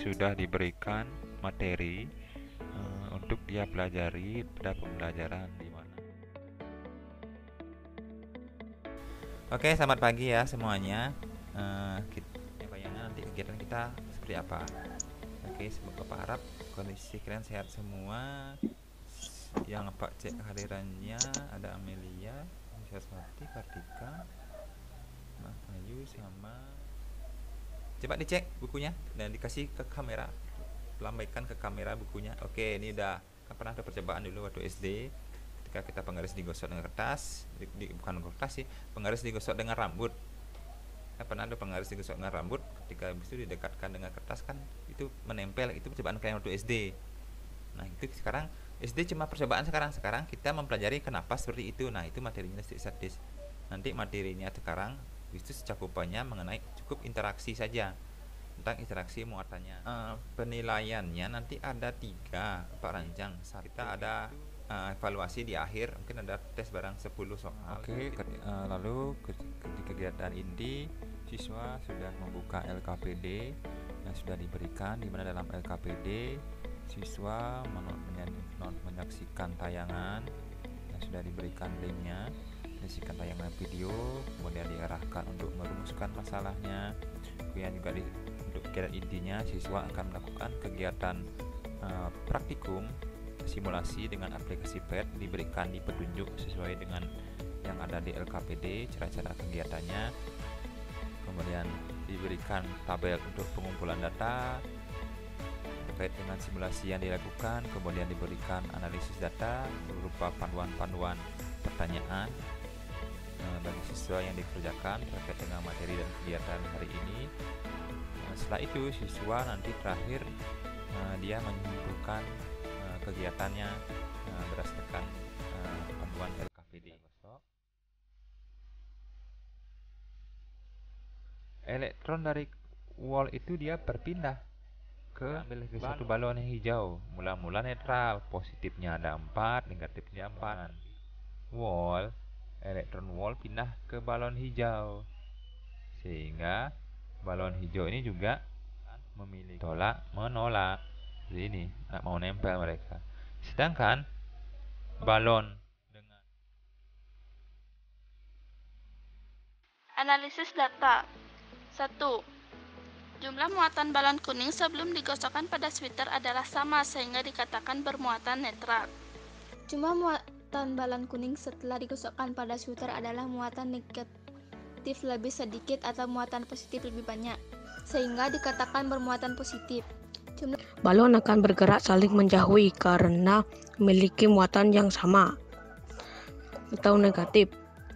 sudah diberikan materi untuk dia pelajari pada pembelajaran di mana. Oke, selamat pagi ya semuanya. Bayangnya nanti kegiatan kita seperti apa. Oke, semoga Pak harap kondisi kalian sehat semua. Yang Pak cek kehadirannya ada Amelia, Saswati, Kartika, Mas Ayu sama. Coba dicek bukunya dan dikasih ke kamera. Lambaikan ke kamera bukunya. Oke, ini udah pernah ada percobaan dulu waktu SD. Ketika kita penggaris digosok dengan kertas, bukan kertas sih, penggaris digosok dengan rambut. Pernah ada penggaris digosok dengan rambut, ketika itu didekatkan dengan kertas kan itu menempel. Itu percobaan kalian waktu SD. Nah, itu sekarang SD cuma percobaan. Sekarang kita mempelajari kenapa seperti itu. Nah, itu materinya sadis. Nanti materinya sekarang itu cakupannya mengenai cukup interaksi saja, tentang interaksi muatannya. Penilaiannya nanti ada 3 Pak Ranjang. Kita ada evaluasi di akhir, mungkin ada tes barang 10 soal. Oke, lalu di kegiatan inti siswa sudah membuka LKPD yang sudah diberikan, di mana dalam LKPD siswa menyaksikan tayangan yang sudah diberikan linknya, menyaksikan tayangan video, kemudian diarahkan untuk merumuskan masalahnya. Kemudian juga untuk kegiatan intinya siswa akan melakukan kegiatan praktikum simulasi dengan aplikasi PET, diberikan di petunjuk sesuai dengan yang ada di LKPD cara-cara kegiatannya. Kemudian diberikan tabel untuk pengumpulan data terkait dengan simulasi yang dilakukan, kemudian diberikan analisis data berupa panduan-panduan pertanyaan bagi siswa yang dikerjakan terkait dengan materi dan kegiatan hari ini. Setelah itu siswa nanti terakhir dia menyimpulkan kegiatannya berdasarkan panduan LKPD. Elektron dari wall itu dia berpindah ambil ke satu balon yang hijau. Mula-mula netral, positifnya ada 4, negatifnya 4. Elektron wall pindah ke balon hijau, sehingga balon hijau ini juga memiliki tolak menolak. Jadi ini nggak mau nempel mereka. Sedangkan balon dengan analisis data 1. Jumlah muatan balon kuning sebelum digosokkan pada sweater adalah sama sehingga dikatakan bermuatan netral. Jumlah muatan balon kuning setelah digosokkan pada sweater adalah muatan negatif lebih sedikit atau muatan positif lebih banyak, sehingga dikatakan bermuatan positif. Balon akan bergerak saling menjauhi karena memiliki muatan yang sama atau negatif.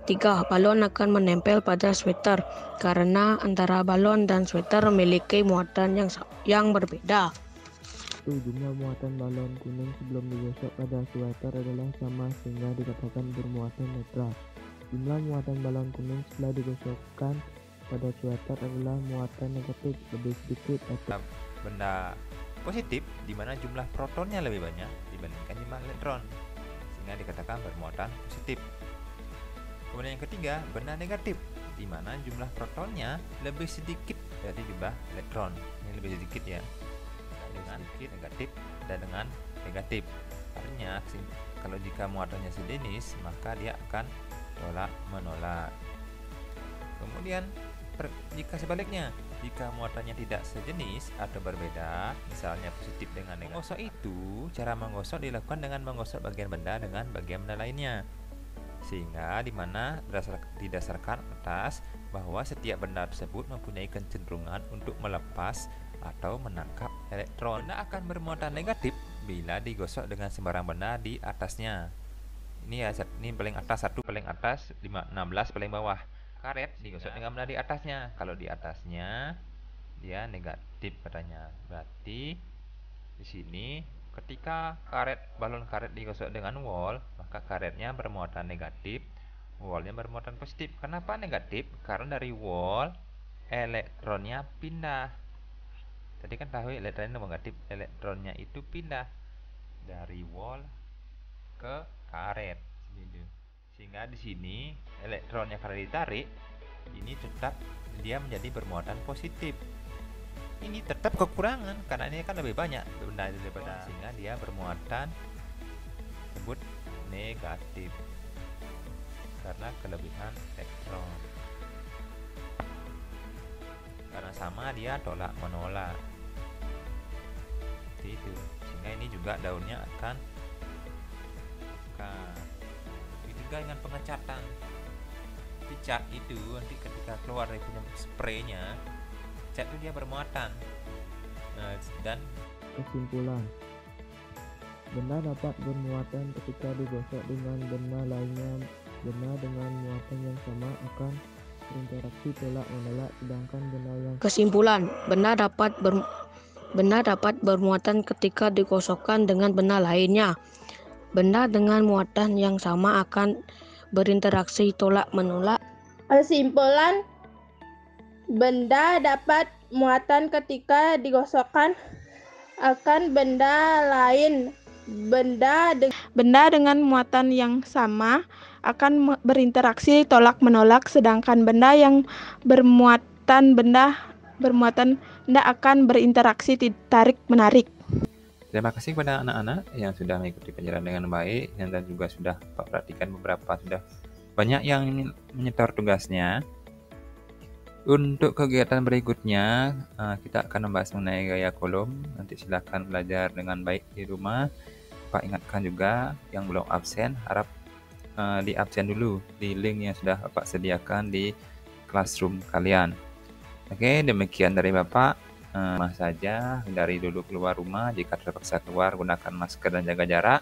3. Balon akan menempel pada sweater karena antara balon dan sweater memiliki muatan yang berbeda. Jumlah muatan balon kuning sebelum digosok pada sweater adalah sama sehingga dikatakan bermuatan netral. Jumlah muatan balon kuning setelah digosokkan pada sweater adalah muatan negatif lebih sedikit atau benda positif di mana jumlah protonnya lebih banyak dibandingkan jumlah elektron, sehingga dikatakan bermuatan positif. Kemudian yang ketiga, benda negatif di mana jumlah protonnya lebih sedikit dari jumlah elektron. Ini lebih sedikit ya, dengan negatif dan dengan negatif. Artinya kalau jika muatannya sejenis maka dia akan tolak menolak. Kemudian jika sebaliknya, jika muatannya tidak sejenis atau berbeda, misalnya positif dengan negatif, menggosok itu, cara menggosok dilakukan dengan menggosok bagian benda dengan bagian benda lainnya, sehingga dimana didasarkan atas bahwa setiap benda tersebut mempunyai kecenderungan untuk melepas atau menangkap elektron. Benda akan bermuatan negatif bila digosok dengan sembarang benda di atasnya. Ini ya, ini paling atas, 1 paling atas, 16 paling bawah. Karet digosok dengan benda di atasnya. Kalau di atasnya dia negatif katanya. Berarti di sini ketika balon karet digosok dengan wall, maka karetnya bermuatan negatif, wallnya bermuatan positif. Kenapa negatif? Karena dari wall elektronnya pindah. Tadi kan tahu elektronnya negatif, elektronnya itu pindah dari wall ke karet. Sehingga di sini elektronnya karena ditarik, ini tetap dia menjadi bermuatan positif. ini tetap kekurangan karena ini kan lebih banyak benda daripada, sehingga dia bermuatan disebut negatif karena kelebihan elektron. Karena sama dia tolak menolak seperti itu, sehingga ini juga daunnya akan juga dengan pengecatan. Cat itu nanti ketika keluar dari punya spraynya, cat itu dia bermuatan. Dan Kesimpulan, benda dapat bermuatan ketika digosok dengan benda lainnya. Benda dengan muatan yang sama akan berinteraksi tolak menolak, sedangkan benda yang Kesimpulan, benda dapat bermuatan ketika digosokkan dengan benda lainnya. Benda dengan muatan yang sama akan berinteraksi tolak menolak. Kesimpulan, benda dapat muatan ketika digosokkan akan benda lain. Benda dengan muatan yang sama akan berinteraksi tolak menolak, sedangkan benda yang bermuatan akan berinteraksi tarik menarik. terima kasih kepada anak-anak yang sudah mengikuti pelajaran dengan baik dan juga sudah perhatikan beberapa, sudah banyak yang menyetor tugasnya. Untuk kegiatan berikutnya kita akan membahas mengenai gaya kolom. Nanti silahkan belajar dengan baik di rumah. Pak ingatkan juga yang belum absen, harap di absen dulu di link yang sudah Bapak sediakan di classroom kalian. Oke, demikian dari Bapak. Rumah saja, hindari dulu keluar rumah. Jika terpaksa keluar, gunakan masker dan jaga jarak.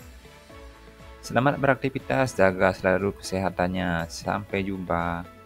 Selamat beraktivitas, jaga selalu kesehatannya. Sampai jumpa.